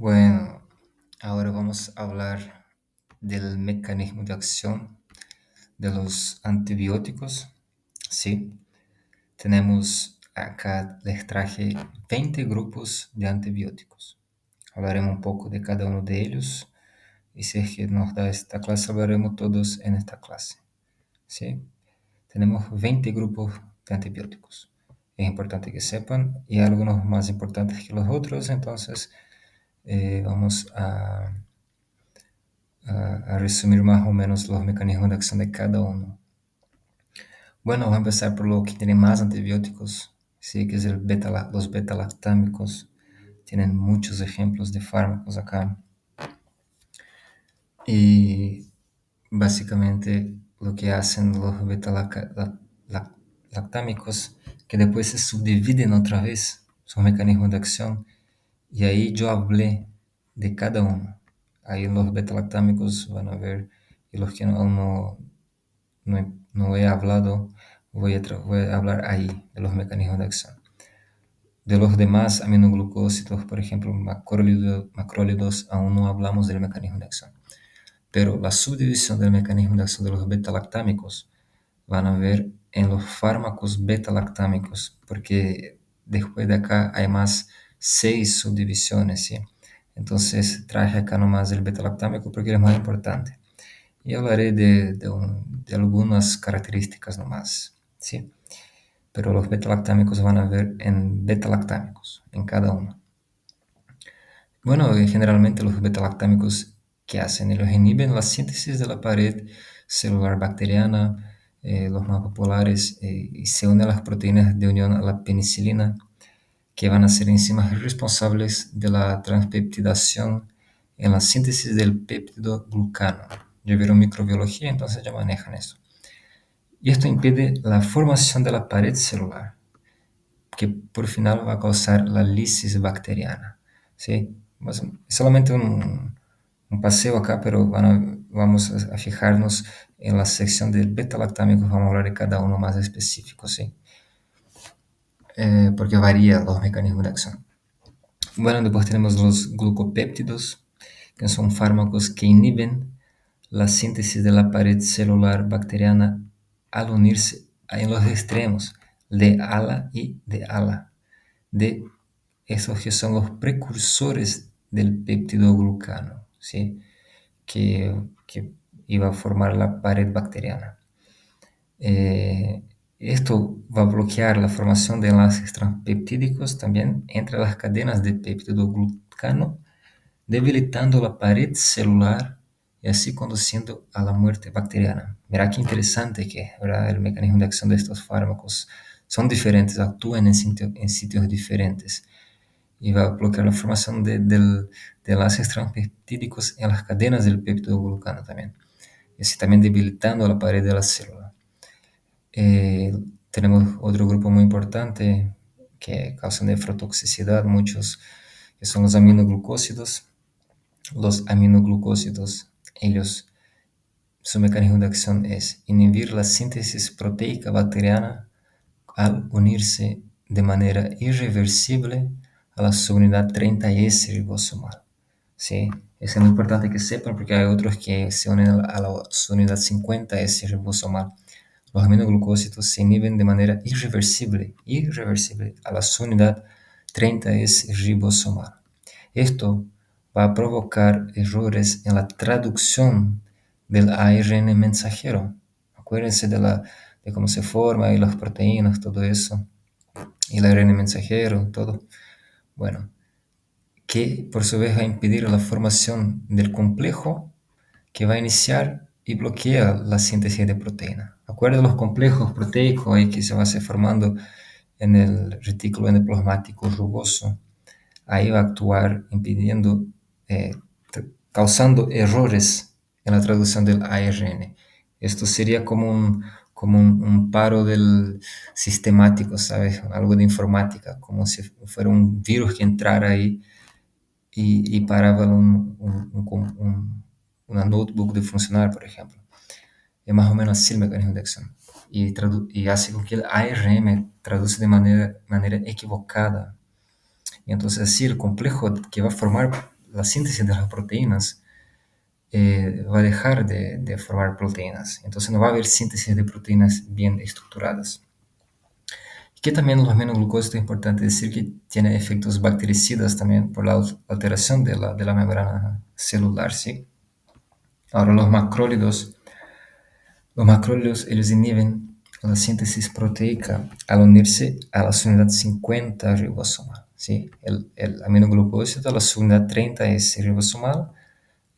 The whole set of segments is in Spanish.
Bueno, ahora vamos a hablar del mecanismo de acción de los antibióticos. Sí, tenemos acá, les traje 20 grupos de antibióticos. Hablaremos un poco de cada uno de ellos y si es que nos da esta clase, hablaremos todos en esta clase. Sí, tenemos 20 grupos de antibióticos. Es importante que sepan y algunos más importantes que los otros, entonces vamos a resumir más o menos los mecanismos de acción de cada uno. Bueno, vamos a empezar por lo que tiene más antibióticos, sí, que es los beta-lactámicos. Tienen muchos ejemplos de fármacos acá. Y básicamente lo que hacen los beta-lactámicos, que después se subdividen otra vez, son mecanismos de acción. Y ahí yo hablé de cada uno. Ahí los beta-lactámicos van a ver, y los que aún no he hablado, voy a hablar ahí de los mecanismos de acción. De los demás aminoglucósidos, por ejemplo, macrólidos, aún no hablamos del mecanismo de acción. Pero la subdivisión del mecanismo de acción de los beta-lactámicos van a ver en los fármacos beta-lactámicos, porque después de acá hay más 6 subdivisiones, ¿sí? Entonces traje acá nomás el beta-lactámico porque es más importante. Y hablaré de algunas características nomás, ¿sí? Pero los beta-lactámicos van a ver en beta-lactámicos, en cada uno. Bueno, generalmente los beta-lactámicos, ¿qué hacen? Ellos inhiben la síntesis de la pared celular bacteriana, los más populares, y se unen a las proteínas de unión a la penicilina, que van a ser enzimas responsables de la transpeptidación en la síntesis del péptido glucano. Ya vieron microbiología, entonces ya manejan eso. Y esto impide la formación de la pared celular, que por final va a causar la lisis bacteriana. ¿Sí? Es solamente un paseo acá, pero vamos a fijarnos en la sección del beta-lactámicos, vamos a hablar de cada uno más específico, ¿sí? Porque varía los mecanismos de acción. Bueno, después tenemos los glucopéptidos, que son fármacos que inhiben la síntesis de la pared celular bacteriana al unirse en los extremos de ala y de ala de esos que son los precursores del péptido glucano, ¿sí? que iba a formar la pared bacteriana. Esto va a bloquear la formación de enlaces transpeptídicos también entre las cadenas de péptido glucano, debilitando la pared celular y así conduciendo a la muerte bacteriana. Mira qué interesante que, ¿verdad? El mecanismo de acción de estos fármacos son diferentes, actúan en sitios diferentes y va a bloquear la formación de enlaces transpeptídicos en las cadenas del péptido glucano también, y así también debilitando la pared de la célula. Tenemos otro grupo muy importante que causan nefrotoxicidad, muchos, que son los aminoglucósidos. Los aminoglucósidos, ellos, su mecanismo de acción es inhibir la síntesis proteica bacteriana al unirse de manera irreversible a la subunidad 30S ribosomal. ¿Sí? Eso es muy importante que sepan porque hay otros que se unen a la subunidad 50S ribosomal. Los aminoglucósidos se inhiben de manera irreversible a la subunidad 30S ribosomal. Esto va a provocar errores en la traducción del ARN mensajero. Acuérdense de cómo se forma y las proteínas, todo eso, y el ARN mensajero, todo. Bueno, que por su vez va a impedir la formación del complejo que va a iniciar y bloquea la síntesis de proteína. Acuérdense de los complejos proteicos ahí que se va a ser formando en el retículo endoplasmático rugoso. Ahí va a actuar impidiendo, causando errores en la traducción del ARN. Esto sería como un paro del sistemático, ¿sabes? Algo de informática, como si fuera un virus que entrara ahí y paraba una notebook de funcionar, por ejemplo. Es más o menos así el mecanismo de acción. Y hace con que el ARN traduce de manera equivocada. Y entonces así el complejo que va a formar la síntesis de las proteínas va a dejar de formar proteínas. Entonces no va a haber síntesis de proteínas bien estructuradas. Y que también los aminoglucósidos es importante decir que tiene efectos bactericidas también por la alteración de la membrana celular, ¿sí? Ahora los macrólidos ellos inhiben la síntesis proteica al unirse a la subunidad 50 ribosomal, ¿sí? El aminoglucósido a la subunidad 30S ribosomal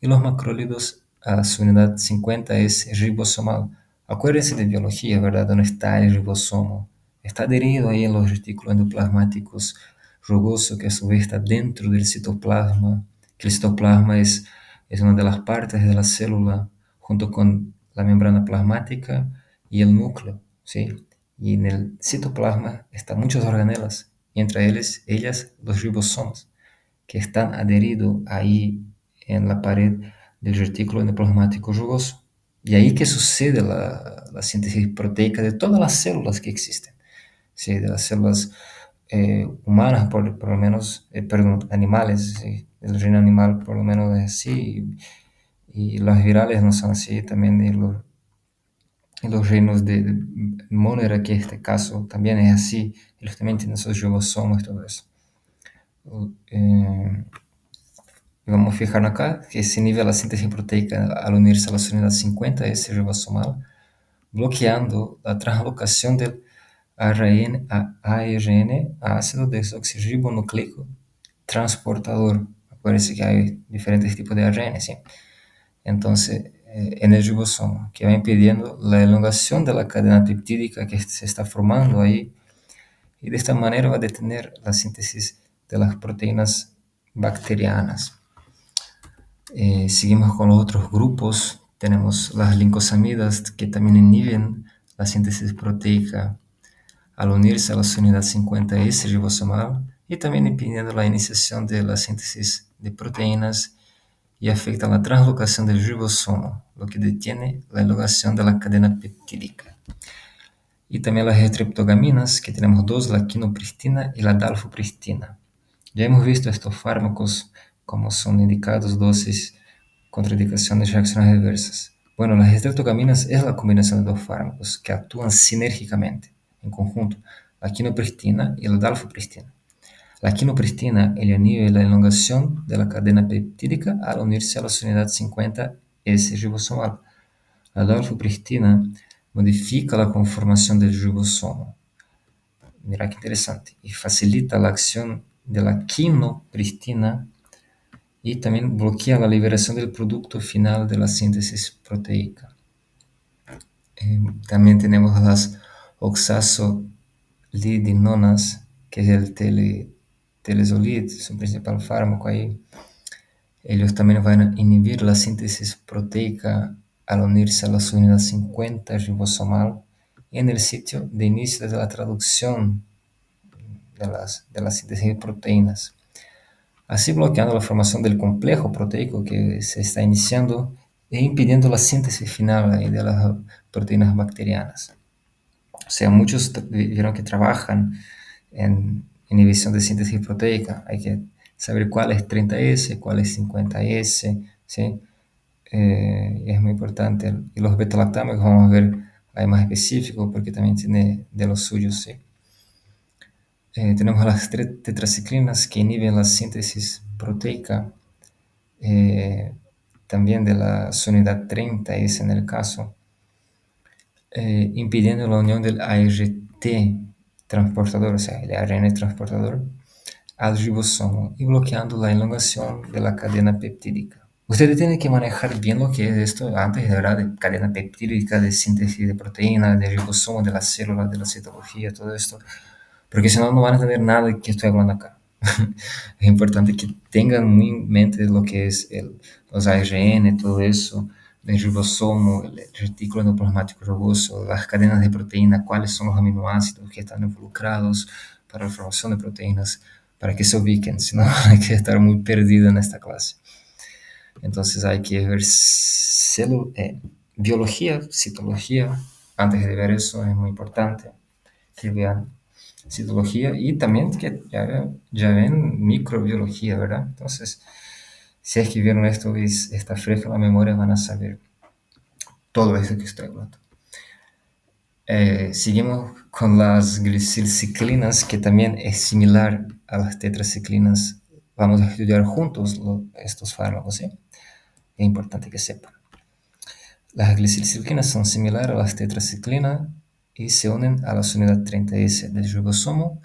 y los macrólidos a su unidad 50 es ribosomal. Acuérdense de biología, ¿verdad? ¿Dónde está el ribosomo? Está adherido ahí en los retículos endoplasmáticos rugosos, que a su vez está dentro del citoplasma, que el citoplasma es una de las partes de la célula, junto con la membrana plasmática y el núcleo, ¿sí? Y en el citoplasma están muchas organelas, y entre ellas los ribosomos, que están adheridos ahí en la pared del retículo endoplasmático rugoso. Y ahí que sucede la síntesis proteica de todas las células que existen, ¿sí? De las células humanas, por lo menos, perdón, animales, ¿sí? El reino animal por lo menos es así, y las virales no son así, también y los reinos de Monera, que en este caso también es así, ellos también tienen sus ribosomos y todo eso. Eh, Vamos a fijar acá que se inhibe la síntesis proteica al unirse a la unidad 50 S ribosomal, bloqueando la translocación del ARN a ácido desoxirribonucleico transportador. Acuérdense que hay diferentes tipos de ARN, ¿sí? Entonces, en el ribosomo, que va impidiendo la elongación de la cadena peptídica que se está formando ahí, y de esta manera va a detener la síntesis de las proteínas bacterianas. Seguimos con los otros grupos. Tenemos las lincosamidas que también inhiben la síntesis proteica al unirse a la unidad 50S ribosomal y también impidiendo la iniciación de la síntesis de proteínas y afectan la translocación del ribosomo, lo que detiene la elongación de la cadena peptídica. Y también las estreptogaminas, que tenemos dos, la quinopristina y la dalfopristina. Ya hemos visto estos fármacos como son indicados dosis contraindicaciones de reacciones adversas. Bueno, las estreptogaminas es la combinación de dos fármacos que actúan sinérgicamente, en conjunto, la quinopristina y la dalfopristina. La quinopristina inhibe la elongación de la cadena peptídica al unirse a la unidad 50S ribosomal. La dalfopristina modifica la conformación del ribosomo. Mira qué interesante. Y facilita la acción de la quinopristina y también bloquea la liberación del producto final de la síntesis proteica. También tenemos las oxazolidinonas, que es el telezolid, su principal fármaco ahí. Ellos también van a inhibir la síntesis proteica al unirse a la unidad 50 ribosomal en el sitio de inicio de la traducción de las síntesis de proteínas, así bloqueando la formación del complejo proteico que se está iniciando e impidiendo la síntesis final de las proteínas bacterianas. O sea, muchos vieron que trabajan en inhibición de síntesis proteica. Hay que saber cuál es 30S, cuál es 50S, ¿sí? Es muy importante. Y los beta-lactámicos vamos a ver ahí más específico porque también tiene de los suyos, ¿sí? Tenemos las tetraciclinas que inhiben la síntesis proteica, también de la unidad 30 es en el caso, impidiendo la unión del ART transportador, o sea, el ARN transportador, al ribosomo y bloqueando la elongación de la cadena peptídica. Ustedes tienen que manejar bien lo que es esto antes, de verdad, de cadena peptídica, de síntesis de proteína, de ribosomo, de las células, de la citología, todo esto, porque si no, no van a entender nada de que estoy hablando acá. Es importante que tengan muy en mente lo que es los ARN, todo eso, el ribosomo, el retículo endoplasmático rugoso, las cadenas de proteína, cuáles son los aminoácidos que están involucrados para la formación de proteínas, para que se ubiquen, si no hay que estar muy perdido en esta clase. Entonces hay que ver biología, citología, antes de ver eso es muy importante que vean citología y también que ya ven microbiología, ¿verdad? Entonces, Si es que vieron esto y está fresca la memoria, van a saber todo eso que estoy hablando. Seguimos con las glicilciclinas, que también es similar a las tetraciclinas. Vamos a estudiar juntos estos fármacos, ¿sí? Es importante que sepan. Las glicilciclinas son similares a las tetraciclinas y se unen a la unidad 30S del ribosomo,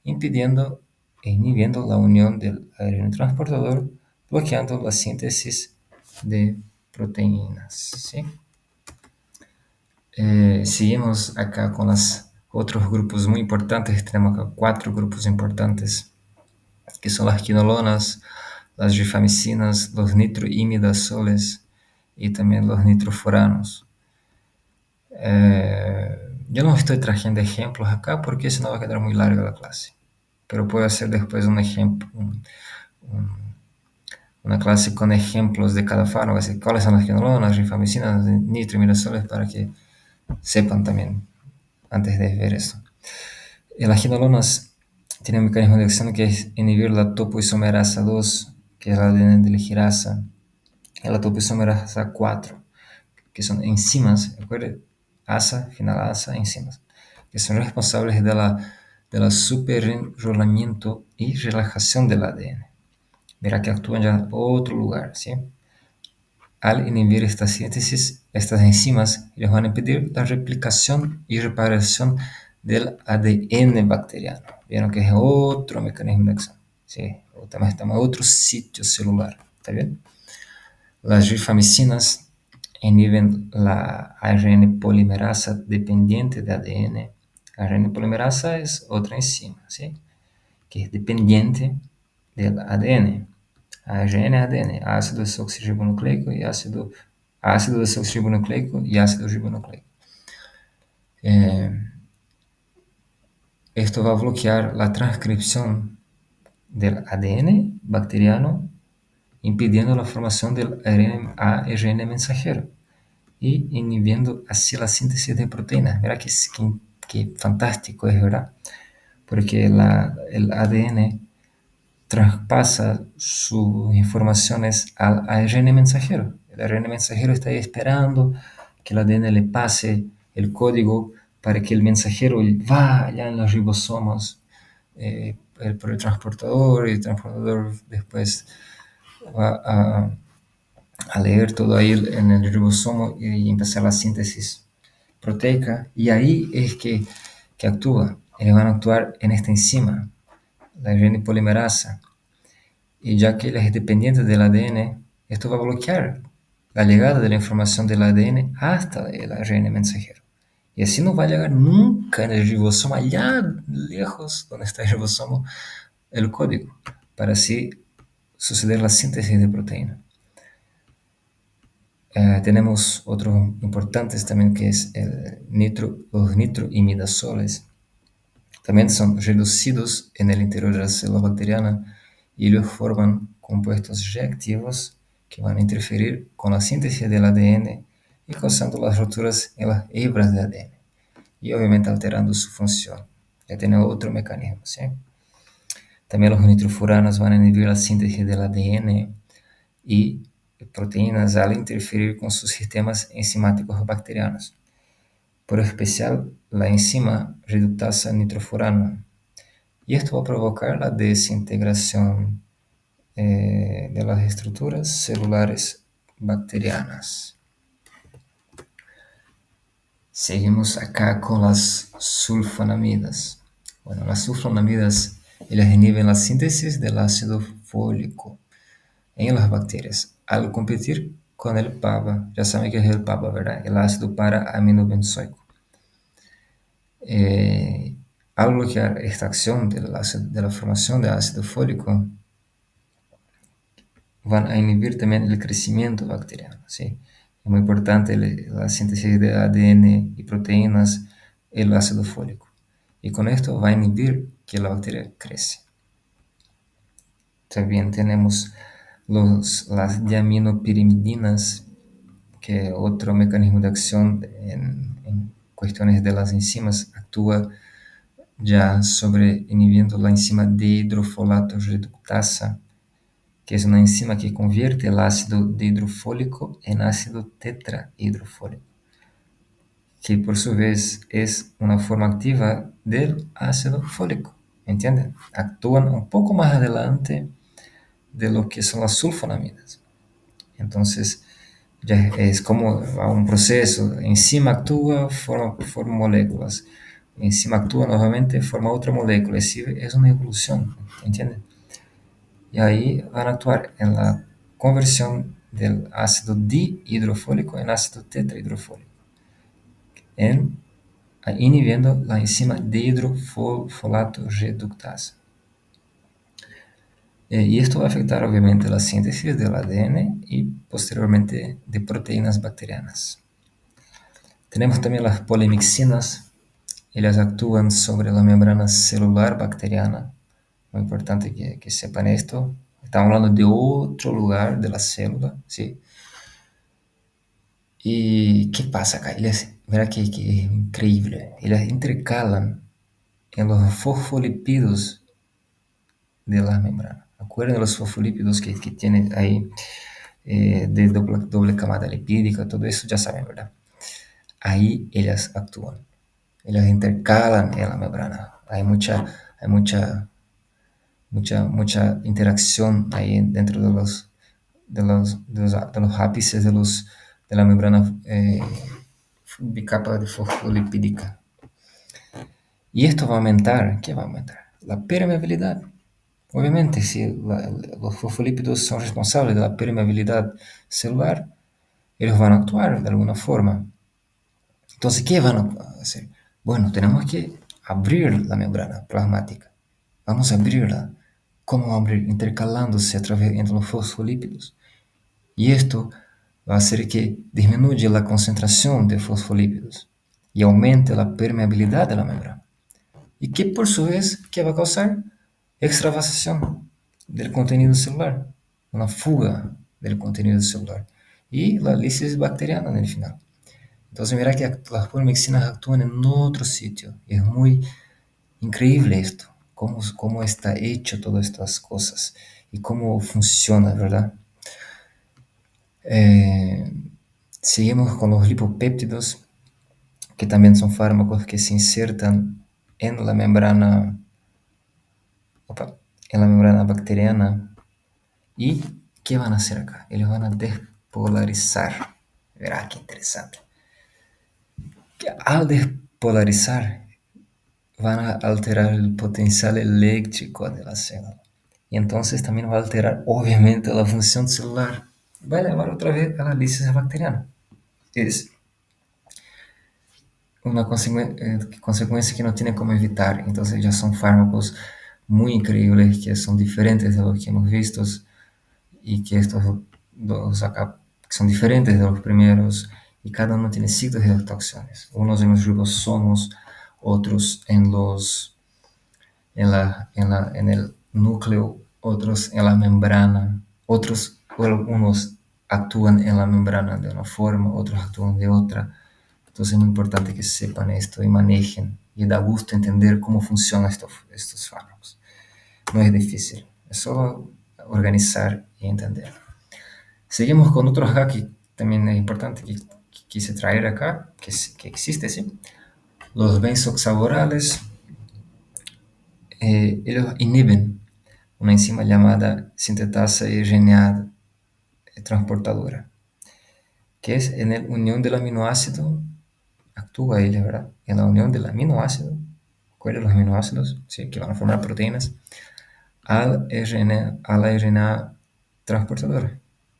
impidiendo e inhibiendo la unión del ARN transportador, bloqueando la síntesis de proteínas, ¿sí? Seguimos acá con los otros grupos muy importantes. Tenemos acá 4 grupos importantes, que son las quinolonas, las rifamicinas, los nitroimidazoles y también los nitrofuranos. Yo no estoy trayendo ejemplos acá porque senão va a quedar muy larga la clase, pero puedo hacer después un ejemplo, una clase con ejemplos de cada fármaco, así cuáles son las quinolonas, rifamicinas, nitroimidazoles, para que sepan también antes de ver esto. Las quinolonas tienen un mecanismo de acción que es inhibir la topoisomerasa 2, que es la ADN de la girasa, y la topoisomerasa 4, que son enzimas, ¿recuerden? ASA, final ASA, enzimas, que son responsables de la superenrolamiento y relajación del ADN. Verá que actúan ya en otro lugar, ¿sí? Al inhibir esta síntesis, estas enzimas les van a impedir la replicación y reparación del ADN bacteriano. Vieron que es otro mecanismo de acción, ¿sí? Estamos en otro sitio celular, ¿está bien? Las rifamicinas inhiben la ARN polimerasa dependiente de ADN. ARN polimerasa es otra enzima, ¿sí? Que es dependiente del ADN. ARN, ADN, ácido desoxirribonucleico y ácido desoxirribonucleico y ácido ribonucleico. Esto va a bloquear la transcripción del ADN bacteriano, impidiendo la formación del ARN mensajero y inhibiendo así la síntesis de proteínas. Mira que fantástico es, ¿verdad? Porque el ADN traspasa sus informaciones al ARN mensajero. El ARN mensajero está ahí esperando que el ADN le pase el código para que el mensajero vaya en los ribosomos por el transportador, y el transportador después va a leer todo ahí en el ribosomo y empezar la síntesis proteica. Y ahí es que actúa. Ellos van a actuar en esta enzima, la ARN polimerasa. Y ya que él es dependiente del ADN, esto va a bloquear la llegada de la información del ADN hasta el ARN mensajero. Y así no va a llegar nunca en el ribosomo, allá lejos donde está el ribosomo, el código, para así suceder la síntesis de proteína. Tenemos otros importantes también, que es los nitroimidazoles. También son reducidos en el interior de la célula bacteriana y ellos forman compuestos reactivos que van a interferir con la síntesis del ADN y causando las roturas en las hebras de ADN y obviamente alterando su función. Ya tiene otro mecanismo, ¿sí? También los nitrofuranos van a inhibir la síntesis del ADN y proteínas al interferir con sus sistemas enzimáticos bacterianos. Por especial la enzima reductasa nitrofurana. Y esto va a provocar la desintegración de las estructuras celulares bacterianas. Seguimos acá con las sulfonamidas. Bueno, las sulfonamidas ellas inhiben la síntesis del ácido fólico en las bacterias al competir con el PABA. Ya saben que es el PABA, ¿verdad? El ácido para-aminobenzoico. Al bloquear esta acción de la formación de ácido fólico, van a inhibir también el crecimiento bacteriano, ¿sí? Es muy importante la síntesis de ADN y proteínas, el ácido fólico. Y con esto va a inhibir que la bacteria crece. También tenemos las diaminopirimidinas, que es otro mecanismo de acción en cuestiones de las enzimas, actúa ya sobre inhibiendo la enzima dihidrofolato reductasa, que es una enzima que convierte el ácido dihidrofólico en ácido tetrahidrofólico, que por su vez es una forma activa del ácido fólico, ¿entienden? Actúan un poco más adelante de lo que son las sulfonamidas. Entonces, ya es como un proceso, enzima actúa, forma moléculas, enzima actúa nuevamente, forma otra molécula, es una evolución, ¿entienden? Y ahí van a actuar en la conversión del ácido dihidrofólico en ácido tetrahidrofólico, en, inhibiendo la enzima dihidrofolato reductasa. Y esto va a afectar obviamente la síntesis del ADN y posteriormente de proteínas bacterianas. Tenemos también las polimixinas. Ellas actúan sobre la membrana celular bacteriana. Muy importante que sepan esto. Estamos hablando de otro lugar de la célula, ¿sí? ¿Y qué pasa acá? Verá que increíble. Ellas intercalan en los fosfolípidos de la membrana. Acuerden de los fosfolípidos que tienen ahí de doble camada lipídica, todo eso ya saben, ¿verdad? Ahí ellas actúan. Ellas intercalan en la membrana. Hay mucha interacción ahí dentro de los ápices de la membrana bicapa de fosfolipídica. Y esto va a aumentar, ¿qué va a aumentar? La permeabilidad. Obviamente, si los fosfolípidos son responsables de la permeabilidad celular, ellos van a actuar de alguna forma. Entonces, ¿qué van a hacer? Bueno, tenemos que abrir la membrana plasmática. Vamos a abrirla. ¿Cómo abrir? Intercalándose a través entre los fosfolípidos. Y esto va a hacer que disminuya la concentración de fosfolípidos y aumente la permeabilidad de la membrana. Y que por su vez, ¿qué va a causar? Extravasación del contenido celular, una fuga del contenido celular y la lisis bacteriana en el final. Entonces mira que las polimixinas actúan en otro sitio. Y es muy increíble esto, cómo está hecho todas estas cosas y cómo funciona, ¿verdad? Seguimos con los lipopéptidos, que también son fármacos que se insertan en la membrana, en la membrana bacteriana. ¿Y qué van a hacer acá? Ellos van a despolarizar. Verá qué interesante. Al despolarizar, van a alterar el potencial eléctrico de la célula. Y entonces también va a alterar, obviamente, la función celular. Va a llevar otra vez a la lisis bacteriana. Es una consecuencia que no tiene como evitar. Entonces ya son fármacos muy increíbles que son diferentes de los que hemos visto y que estos dos acá son diferentes de los primeros y cada uno tiene ciclos de actuaciones. Unos en los ribosomos, otros en el núcleo, otros en la membrana, unos actúan en la membrana de una forma, otros actúan de otra. Entonces es muy importante que sepan esto y manejen y da gusto entender cómo funcionan estos fármacos. No es difícil, es solo organizar y entender. Seguimos con otro acá que también es importante que quise traer acá, que existe, ¿sí? Los benzoxaborales, ellos inhiben una enzima llamada sintetasa RNA transportadora, que es en la unión del aminoácido, actúa ella, ¿verdad? En la unión del aminoácido, ¿cuáles los aminoácidos? Sí, que van a formar proteínas, a la RNA transportadora,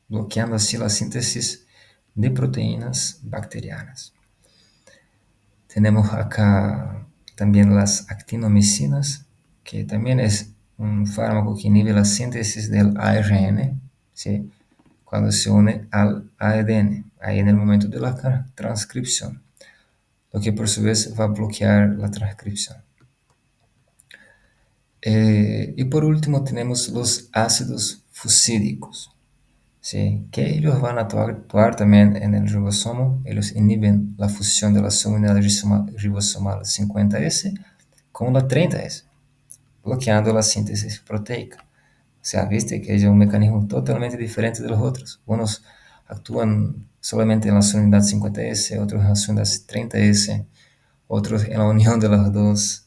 bloqueando así la síntesis de proteínas bacterianas. Tenemos acá también las actinomicinas, que también es un fármaco que inhibe la síntesis del ARN, ¿sí? Cuando se une al ADN, ahí en el momento de la transcripción, lo que por su vez va a bloquear la transcripción. Y por último tenemos los ácidos fusídicos, ¿sí? Que ellos van a actuar también en el ribosomo. Ellos inhiben la fusión de la subunidad ribosomal 50S con la 30S, bloqueando la síntesis proteica. O sea, viste que es un mecanismo totalmente diferente de los otros. Unos actúan solamente en la unidad 50S, otros en la unidad 30S, otros en la unión de las dos,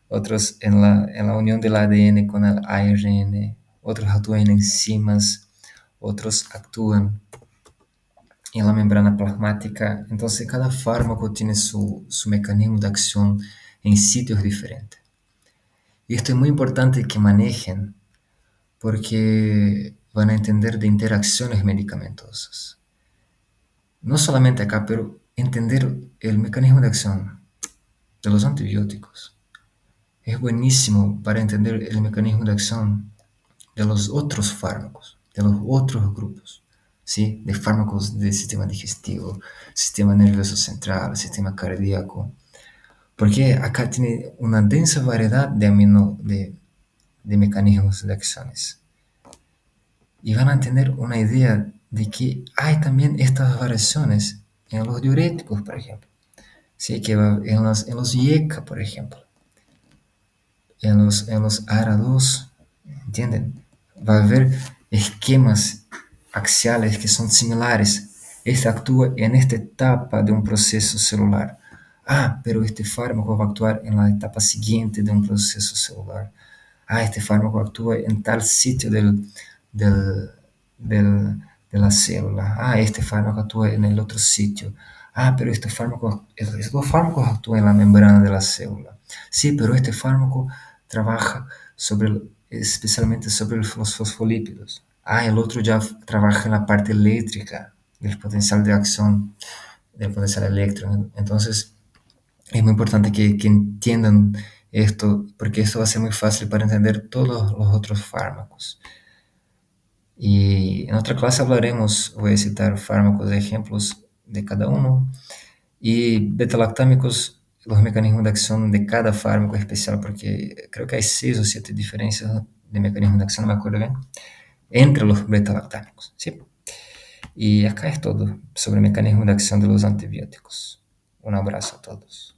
otros en la unión del ADN con el ARN, otros actúan en enzimas, otros actúan en la membrana plasmática. Entonces, cada fármaco tiene su mecanismo de acción en sitios diferentes. Y esto es muy importante que manejen porque van a entender de interacciones medicamentosas. No solamente acá, pero entender el mecanismo de acción de los antibióticos es buenísimo para entender el mecanismo de acción de los otros fármacos, de los otros grupos, ¿sí? De fármacos del sistema digestivo, sistema nervioso central, sistema cardíaco, porque acá tiene una densa variedad de mecanismos de acciones. Y van a tener una idea de que hay también estas variaciones en los diuréticos, por ejemplo. Sí, que en los IECA, por ejemplo, en los ARA2, ¿entienden? Va a haber esquemas axiales que son similares. Este actúa en esta etapa de un proceso celular. Ah, pero este fármaco va a actuar en la etapa siguiente de un proceso celular. Ah, este fármaco actúa en tal sitio del, del- de la célula. Ah, este fármaco actúa en el otro sitio. Ah, pero estos dos fármacos actúan en la membrana de la célula. Sí, pero este fármaco trabaja especialmente sobre los fosfolípidos. Ah, el otro ya trabaja en la parte eléctrica del potencial de acción, del potencial eléctrico. Entonces, es muy importante que entiendan esto, porque esto va a ser muy fácil para entender todos los otros fármacos. Y en otra clase hablaremos, voy a citar fármacos de ejemplos de cada uno, y beta-lactámicos, los mecanismos de acción de cada fármaco especial, porque creo que hay 6 o 7 diferencias de mecanismos de acción, no me acuerdo bien, entre los beta-lactámicos, ¿sí? Y acá es todo sobre el mecanismo de acción de los antibióticos. Un abrazo a todos.